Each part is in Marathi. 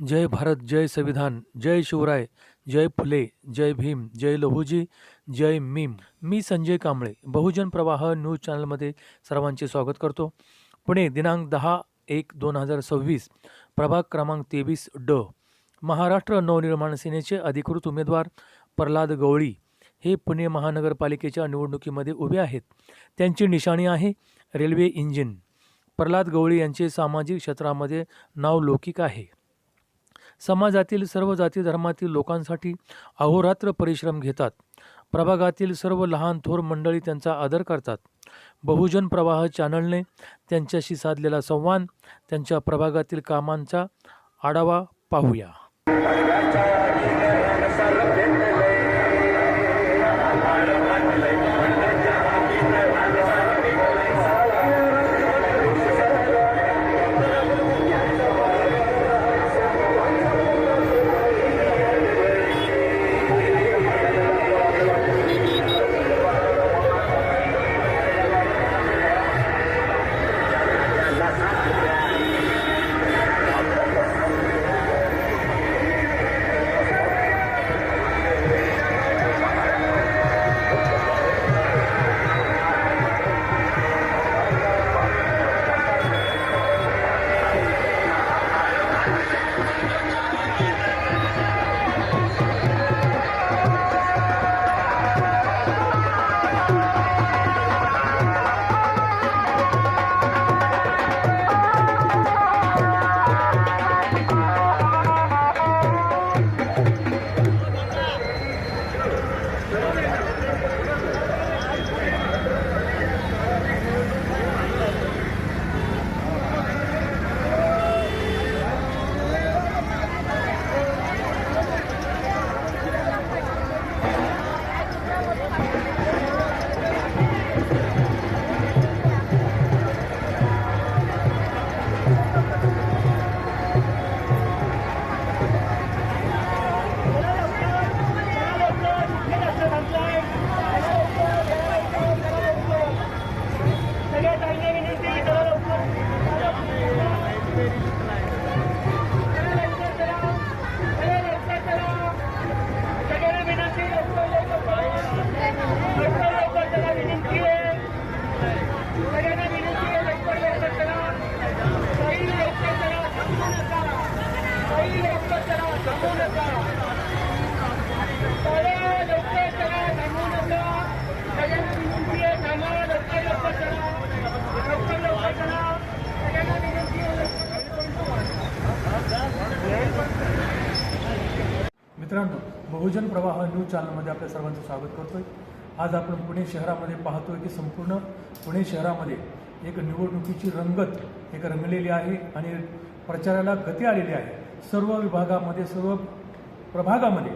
जय भारत, जय संविधान, जय शिवराय, जय फुले, जय भीम, जय लहुजी, जय मीम. मी संजय कांबळे बहुजन प्रवाह न्यूज चॅनलमध्ये सर्वांचे स्वागत करतो. पुणे दिनांक 10/1/2026 प्रभाग क्रमांक 23 ड. महाराष्ट्र नवनिर्माण सेनेचे अधिकृत उमेदवार प्रल्हाद गवळी हे पुणे महानगरपालिकेच्या निवडणुकीमध्ये उभे आहेत. त्यांची निशाणी आहे रेल्वे इंजिन. प्रल्हाद गवळी यांचे सामाजिक क्षेत्रामध्ये नाव लौकिक आहे. समाजातील सर्व जाती धर्मातील लोकांसाठी अहोरात्र परिश्रम घेतात. प्रभागातील सर्व लहान थोर मंडळी त्यांचा आदर करतात. बहुजन प्रवाह चॅनलने त्यांच्याशी साधलेला संवाद, त्यांच्या प्रभागातील कामांचा आढावा पाहूया. मित्रांनो, बहुजन प्रवाह न्यूज चॅनलमध्ये आपल्या सर्वांचं स्वागत करतोय. आज आपण पुणे शहरामध्ये पाहतोय की संपूर्ण पुणे शहरामध्ये एक निवडणुकीची रंगत रंगलेली आहे आणि प्रचाराला गती आलेली आहे. सर्व विभागामध्ये, सर्व प्रभागामध्ये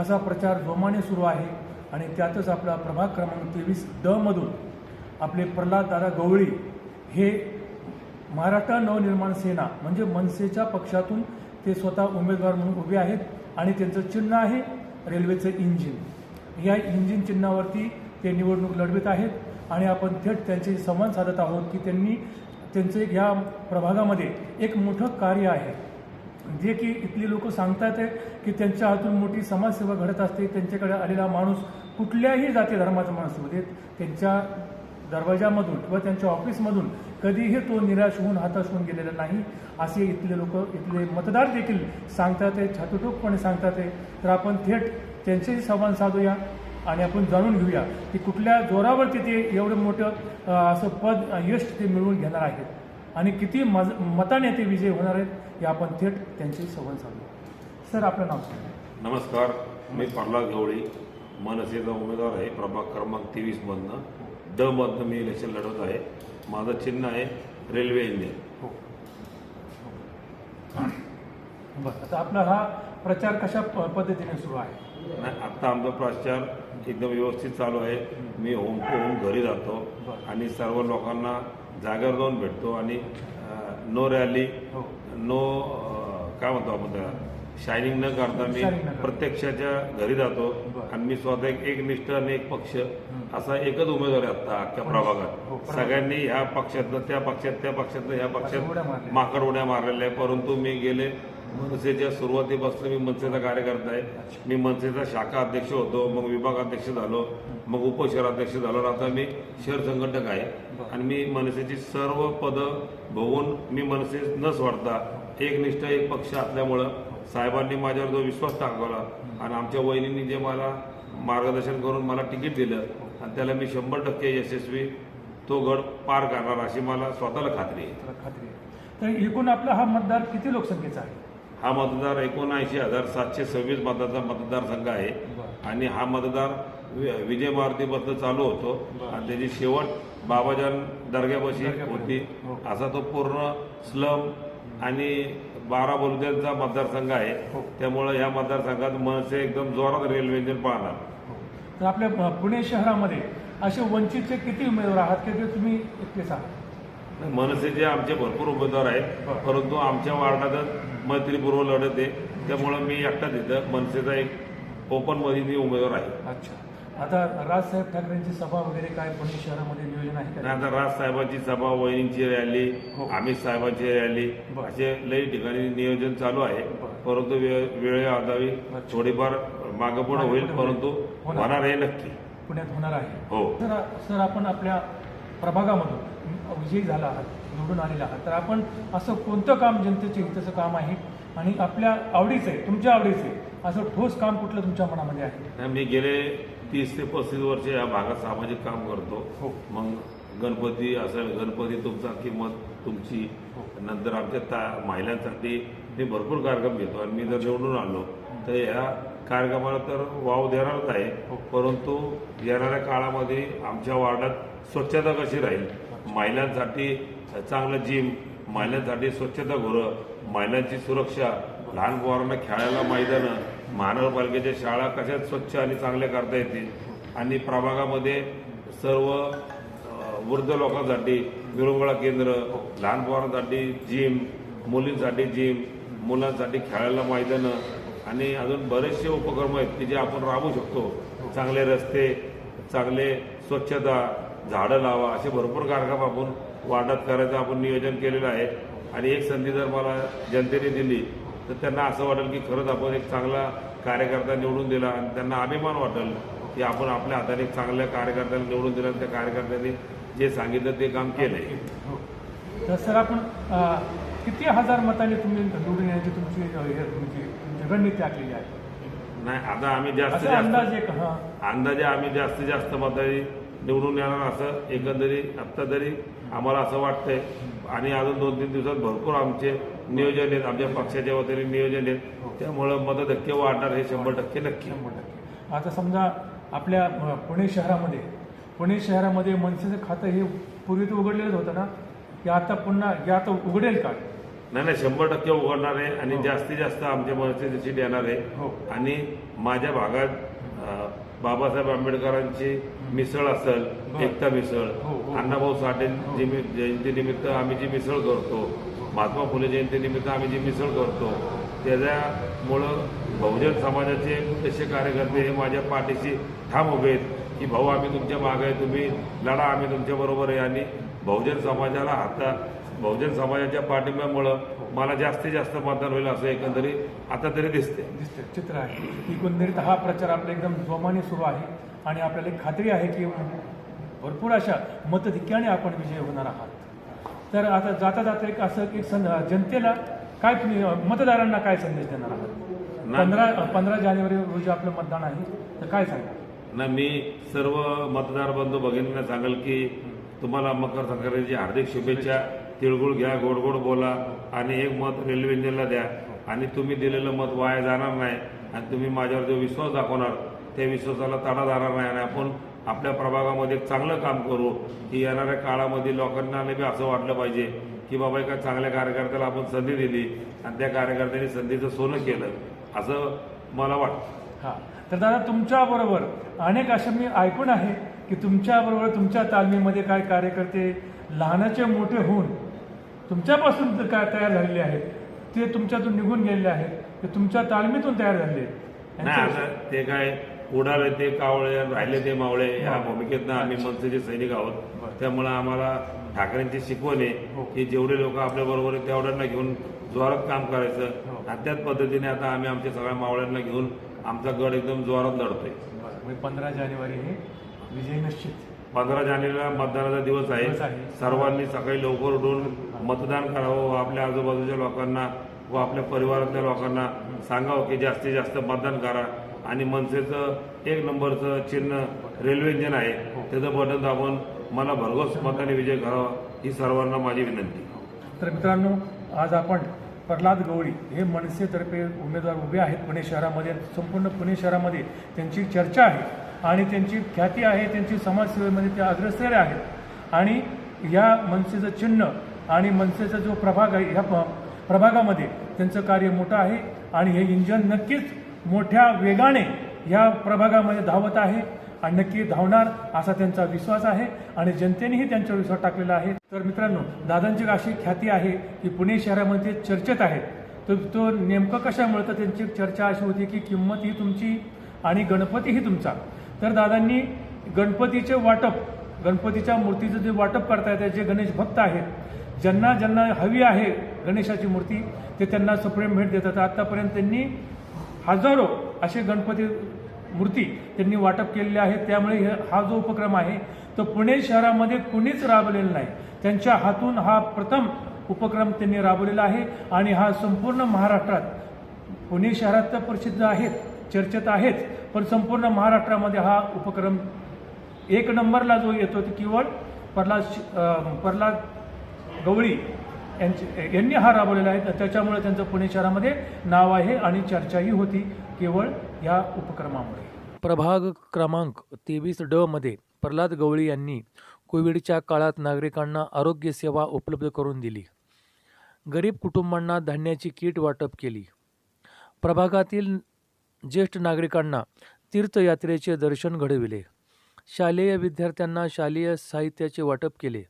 असा प्रचार जोमाने सुरू आहे आणि त्यातच आपला प्रभाग क्रमांक 23 ड मधून आपले प्रल्हाद दादा गवळी हे महाराष्ट्र नवनिर्माण सेना म्हणजे मनसेच्या पक्षातून ते स्वतः उमेदवार म्हणून उभे आहेत आणि त्यांचं चिन्ह आहे रेल्वेचं इंजिन. या इंजिन चिन्हावरती ते निवडणूक लढवित आहेत आणि आपण थेट त्यांचे संवाद साधत आहोत की त्यांचे ह्या प्रभागामध्ये एक मोठं कार्य आहे जे की इथली लोक सांगतात आहे की त्यांच्या हातून मोठी समाजसेवा घडत असते. त्यांच्याकडे आलेला माणूस कुठल्याही जाती धर्माचा माणूस होते, त्यांच्या दरवाजामधून किंवा त्यांच्या ऑफिसमधून कधीही तो निराश होऊन हताश होऊन गेलेला नाही असे इथले लोक, इथले मतदार देखील सांगतात आहे, छातोठोकपणे सांगतात आहे. तर आपण थेट त्यांच्याशी संवाद साधूया आणि आपण जाणून घेऊया की कुठल्या जोरावरती ते एवढं मोठं असं पद, यश ते मिळवून घेणार आहेत आणि किती मताने ते विजय होणार आहेत हे आपण थेट त्यांच्याशी संवाद साधूया. सर, आपलं नाव सांगा. नमस्कार, मी प्रल्हाद गवळी, मनसेचा उमेदवार आहे. प्रभाग क्रमांक 23 मधनं ड मधनं मी इलेक्शन लढवत आहे. माझं चिन्ह आहे रेल्वे इंजिन. हो, बरं. आता आपला हा प्रचार कशा पद्धतीने सुरू आहे? नाही, आत्ता आमचा प्रचार एकदम व्यवस्थित चालू आहे. मी होम टू होम घरी जातो आणि सर्व लोकांना जागेवर जाऊन भेटतो आणि नो रॅली, नो काय म्हणतो आपण त्याला, शायनिंग न करता मी प्रत्यक्षाच्या घरी जातो आणि मी स्वतः एक निष्ठ आणि एक पक्ष असा एकच उमेदवार आहे आता अख्ख्या प्रभागात. सगळ्यांनी ह्या पक्षातनं त्या पक्षात, त्या पक्षातनं ह्या पक्षात माकड उड्या मारलेल्या आहे, परंतु मी गेले मनसेच्या सुरुवातीपासून मी मनसेचा कार्यकर्ता आहे. मी मनसेचा शाखा अध्यक्ष होतो, मग विभागाध्यक्ष झालो, मग उपशहराध्यक्ष झालो, आता मी शहर संघटक आहे. आणि मी मनसेची सर्व पदं बघून मी मनसे न सोडता एकनिष्ठ एक पक्ष असल्यामुळं साहेबांनी माझ्यावर जो विश्वास दाखवला आणि आमच्या वहिनींनी जे मला मार्गदर्शन करून मला तिकीट दिलं आणि त्याला मी 100% यशस्वी तो गड पार करणार अशी मला स्वतःला खात्री आहे. खात्री आहे. तर एकूण आपला हा मतदार किती लोकसंख्येचा आहे? हा मतदार 79,726 मताचा मतदारसंघ आहे. आणि हा मतदार विजय मारुतीपासून चालू होतो आणि त्याची शेवट बाबाजान दर्ग्यापाशी होती. असा तो पूर्ण स्लम आणि 12 बलुद्यांचा मतदारसंघ आहे. त्यामुळे या मतदारसंघात मनसे एकदम जोरात रेल्वे इंजिन पाहणार. तर आपल्या पुणे शहरामध्ये असे वंचितचे किती उमेदवार आहात की ते तुम्ही एकटेच आहात? मनसेचे आमचे भरपूर उमेदवार आहेत, परंतु आमच्या वार्डातच मैत्रीपूर्व लढत आहे. त्यामुळे मी एकटा तिथं मनसेचा एक ओपन मध्ये मी उमेदवार आहे. अच्छा. आता राजसाहेब ठाकरेंची सभा वगैरे काय पुणे शहरामध्ये नियोजन आहे का? आता राजसाहेबांची सभा, वहिनींची रॅली, अमित साहेबांची रॅली असे लई ठिकाणी नियोजन चालू आहे. परंतु वेळ अभावी थोडीफार मागं पुढे होईल, परंतु होणार हे नक्की पुण्यात होणार आहे. हो. सर आपण आपल्या प्रभागामधून विजयी झाला आहात, निवडून आलेला आहात, तर आपण असं कोणतं काम जनतेचे हिताचं काम आहे आणि आपल्या आवडीचं आहे, तुमच्या आवडीचं आहे असं ठोस काम कुठलं तुमच्या मनामध्ये आहे? मी गेले 30 ते 35 वर्ष या भागात सामाजिक काम करतो. मग गणपती असेल, गणपती तुमचा किंमत तुमची, नंतर आमच्या महिलांसाठी मी भरपूर कार्यक्रम घेतो. आणि मी जर निवडून आलो तर या कार्यक्रमाला तर वाव देणारच आहे. परंतु येणाऱ्या काळामध्ये आमच्या वार्डात स्वच्छता कशी राहील, महिलांसाठी चांगलं जिम, महिलांसाठी स्वच्छता गृह, महिलांची सुरक्षा, लहान पोरांना खेळायला मैदानं, महानगरपालिकेच्या शाळा कशा स्वच्छ आणि चांगल्या करता येतील, आणि प्रभागामध्ये सर्व वृद्ध लोकांसाठी विरंगुळा केंद्र, लहान पोरांसाठी जिम, मुलींसाठी जिम, मुलांसाठी खेळायला मैदानं आणि अजून बरेचसे उपक्रम आहेत की जे आपण राबवू शकतो. चांगले रस्ते, चांगले स्वच्छता, झाडं लावा, असे भरपूर कार्यक्रम आपण वार्डात करायचं आपण नियोजन केलेलं आहे. आणि एक संधी जर मला जनतेने दिली तर त्यांना असं वाटेल की खरंच आपण एक चांगला कार्यकर्ता निवडून दिला आणि त्यांना अभिमान वाटेल की आपण आपल्या हाताने एक चांगल्या कार्यकर्त्याला निवडून दिलं आणि त्या कार्यकर्त्यांनी जे सांगितलं ते काम केलंय. तर सर आपण किती हजार मतांनी तुम्ही निवडून येण्याची तुमची रणनीती आखलेली आहे? नाही, आता आम्ही जास्तीत अंदाजे आम्ही जास्तीत जास्त मतांनी निवडून येणार असं एकंदरीत आत्ता तरी आम्हाला असं वाटतंय. आणि अजून 2-3 दिवसात भरपूर आमचे नियोजन आहेत, आमच्या पक्षाच्या वतीने नियोजन आहेत. त्यामुळं मतधक्के वाढणार हे 100% नक्की. आता समजा आपल्या पुणे शहरामध्ये मनसेचं खातं हे पूर्वी तर उघडलेलंच होतं ना, की आता पुन्हा आता उघडेल का? नाही, 100% उघडणार आहे आणि जास्तीत जास्त आमच्या मनसेची सीट येणार आहे. आणि माझ्या भागात बाबासाहेब आंबेडकरांची मिसळ असेल, एकता मिसळ, अण्णाभाऊ साठे जयंतीनिमित्त आम्ही जी मिसळ करतो, महात्मा फुले जयंतीनिमित्त आम्ही जी मिसळ करतो, त्याच्यामुळं बहुजन समाजाचे तसे कार्यकर्ते हे माझ्या पाठीशी ठाम उभे आहेत की भाऊ आम्ही तुमच्या मागे आहे, तुम्ही लढा, आम्ही तुमच्या बरोबर आहे. आणि बहुजन समाजाच्या पाठिंब्यामुळं मला जास्तीत जास्त मतदान होईल असं एकंदरीत आता तरी दिसते चित्र आहे. एकंदरीत हा प्रचार आपला एकदम जोमाने सुरू आहे आणि आपल्याला एक खात्री आहे की भरपूर अशा मतधिक्याने आपण विजय होणार आहात. तर आता जाता जाता एक असं जनतेला काय तुम्ही मतदारांना काय संदेश देणार आहात? 15 जानेवारी रोजी आपलं मतदान आहे, तर काय सांगा? ना, मी सर्व मतदार बंधू भगिनींना सांगेल की तुम्हाला मकर संक्रांतीची हार्दिक शुभेच्छा. तिळगुळ घ्या, गोड गोड बोला आणि एक मत रेल्वे इंजिनला द्या. आणि तुम्ही दिलेलं मत वाया जाणार नाही आणि तुम्ही माझ्यावर जो विश्वास दाखवणार त्या विश्वासाला तडा जाणार नाही. आणि आपण आपल्या प्रभागामध्ये एक चांगलं काम करू की येणाऱ्या काळामध्ये लोकांना बी असं वाटलं पाहिजे की बाबा एका चांगल्या कार्यकर्त्याला आपण संधी दिली आणि त्या कार्यकर्त्यांनी संधीचं सोनं केलं असं मला वाटतं. हां, तर दादा तुमच्याबरोबर अनेक असं मी ऐकून आहे की तुमच्याबरोबर तुमच्या तालमीमध्ये काय कार्यकर्ते लहानाचे मोठे होऊन तुमच्यापासून काय तयार झालेले आहेत, ते तुमच्यातून निघून गेलेले आहेत, ते तुमच्या तालमीतून तयार झालेले आहेत. नाही, आता ते काय उडाले ते कावळे, राहिले ते मावळे या भूमिकेतनं आम्ही मनसेचे सैनिक आहोत. त्यामुळे आम्हाला ठाकरेंची शिकवण आहे की जेवढे लोक आपल्या बरोबर आहेत तेवढ्यांना घेऊन जोरात काम करायचं आणि त्याच पद्धतीने आता आम्ही आमच्या सगळ्या मावळ्यांना घेऊन आमचा गड एकदम जोरात लढतोय. म्हणजे 15 जानेवारी हे विजय निश्चित. 15 जानेवारीला मतदानाचा दिवस आहे. सर्वांनी सकाळी लवकर उठून मतदान करावं. आपल्या आजूबाजूच्या लोकांना व आपल्या परिवारातल्या लोकांना सांगावं की जास्तीत जास्त मतदान करा आणि मनसेचं 1 नंबरचं चिन्ह रेल्वे इंजिन आहे, त्याचं बटन दाबून मला भरघोस मताने विजय करावा ही सर्वांना माझी विनंती. तर मित्रांनो, आज आपण प्रल्हाद गवळी हे मनसेतर्फे उमेदवार उभे आहेत पुणे शहरामध्ये. संपूर्ण पुणे शहरामध्ये त्यांची चर्चा आहे आणि त्यांची ख्याती आहे, त्यांची समाजसेवेमध्ये ते अग्रेसर आहेत आणि या मनसेचं चिन्ह आणि मनसेचा जो प्रभाग आहे ह्या प्रभागामध्ये त्यांचं कार्य मोठं आहे आणि हे इंजन नक्कीच मोठ्या वेगाने या प्रभागामध्ये धावत आहे आणि नक्की धावणार असा त्यांचा विश्वास आहे आणि जनतेनेही त्यांच्यावर विश्वास टाकलेला आहे. तर मित्रांनो, दादांची अशी ख्याती आहे की पुणे शहरामध्ये चर्चेत आहेत. तर तो नेमकं कशामुळे, तर त्यांची चर्चा अशी होती की किंमत ही तुमची आणि गणपती ही तुमचा. तर दादांनी गणपतीचे वाटप, गणपतीच्या मूर्तीचं जे वाटप करतायत, जे गणेश भक्त आहेत, ज्यांना ज्यांना हवी आहे गणेशाची मूर्ती, ते त्यांना सप्रेम भेट देतात. आत्तापर्यंत त्यांनी हजारो असे गणपती मूर्ती त्यांनी वाटप केलेले आहेत. त्यामुळे हा जो उपक्रम आहे तो पुणे शहरामध्ये कुणीच राबवलेला नाही. त्यांच्या हातून हा प्रथम उपक्रम त्यांनी राबवलेला आहे आणि हा संपूर्ण महाराष्ट्रात, पुणे शहरात तर प्रसिद्ध आहेत, चर्चेत आहेत, पण संपूर्ण महाराष्ट्रामध्ये हा उपक्रम 1 नंबरला जो येतो तो केवळ प्रल्हाद गवळी यांनी हा राबवलेला आहे. त्याच्यामुळे त्यांचं पुणे शहरामध्ये नाव आहे आणि चर्चाही होती केवळ या उपक्रमामुळे. प्रभाग क्रमांक 23D मध्ये प्रल्हाद गवळी यांनी कोविडच्या काळात नागरिकांना आरोग्य सेवा उपलब्ध करून दिली. गरीब कुटुंबांना धान्याची किट वाटप केली. प्रभागातील ज्येष्ठ नागरिकांना तीर्थयात्रेचे दर्शन घडविले. शालेय विद्यार्थ्यांना शालेय साहित्याचे वाटप केले.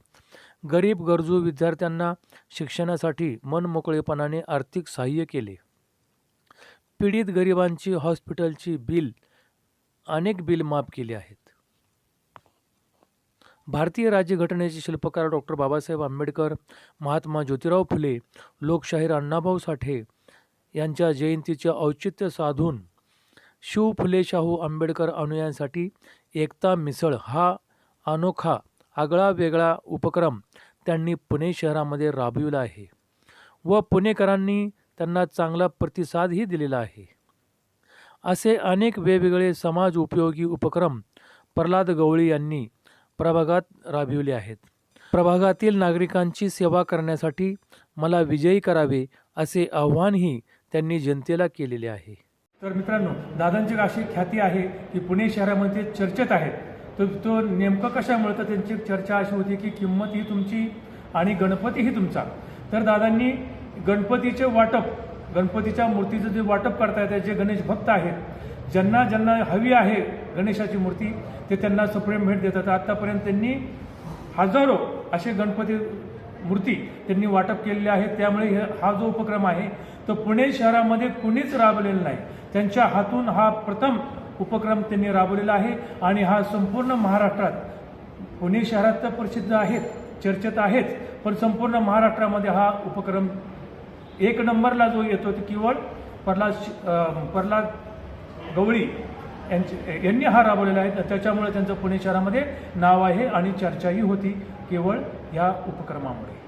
गरीब गरजू विद्यार्थ्यांना शिक्षणासाठी मनमोकळेपणाने आर्थिक सहाय्य केले. पीडित गरिबांची हॉस्पिटलची अनेक बिल माफ केली आहेत. भारतीय राज्यघटनेचे शिल्पकार डॉक्टर बाबासाहेब आंबेडकर, महात्मा ज्योतिराव फुले, लोकशाहीर अण्णाभाऊ साठे यांच्या जयंतीचे औचित्य साधून शिव फुले शाहू आंबेडकर अनुयायांसाठी एकता मिसळ हा अनोखा आगळा वेगळा उपक्रम त्यांनी पुणे शहरामध्ये राबविला आहे व पुणेकरांनी त्यांना चांगला प्रतिसादही दिलेला आहे. असे अनेक वेगवेगळे समाज उपयोगी उपक्रम प्रल्हाद गवळी यांनी प्रभागात राबविले आहेत. प्रभागातील नागरिकांची सेवा करण्यासाठी मला विजयी करावे असे आव्हानही त्यांनी जनतेला केलेले आहे. तर मित्रांनो, दादांची अशी ख्याती आहे की पुणे शहरामध्ये चर्चेत आहेत. तर तो नेमकं कशामुळे, तर त्यांची चर्चा अशी होती की किंमत ही तुमची आणि गणपती ही तुमचा. तर दादांनी गणपतीचे वाटप, गणपतीच्या मूर्तीचं जे वाटप करतायत, जे गणेश भक्त आहेत, ज्यांना ज्यांना हवी आहे गणेशाची मूर्ती, ते त्यांना सप्रेम भेट देतात. आत्तापर्यंत त्यांनी हजारो असे गणपती मूर्ती त्यांनी वाटप केलेले आहेत. त्यामुळे हा जो उपक्रम आहे तो पुणे शहरामध्ये कुणीच राबवलेला नाही. त्यांच्या हातून हा प्रथम उपक्रम त्यांनी राबवलेला आहे आणि हा संपूर्ण महाराष्ट्रात, पुणे शहरात तर प्रसिद्ध आहेत, चर्चेत आहेत, पण संपूर्ण महाराष्ट्रामध्ये हा उपक्रम 1 नंबरला जो येतो तो केवळ प्रल्हाद गवळी यांनी हा राबवलेला आहे. त्याच्यामुळे त्यांचं पुणे शहरामध्ये नाव आहे आणि चर्चाही होती केवळ या उपक्रमामुळे.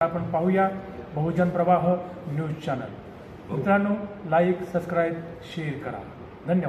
आपण पाहूया बहुजन प्रवाह न्यूज चॅनल. मित्रांनो, लाईक, सबस्क्राईब, शेअर करा. धन्यवाद.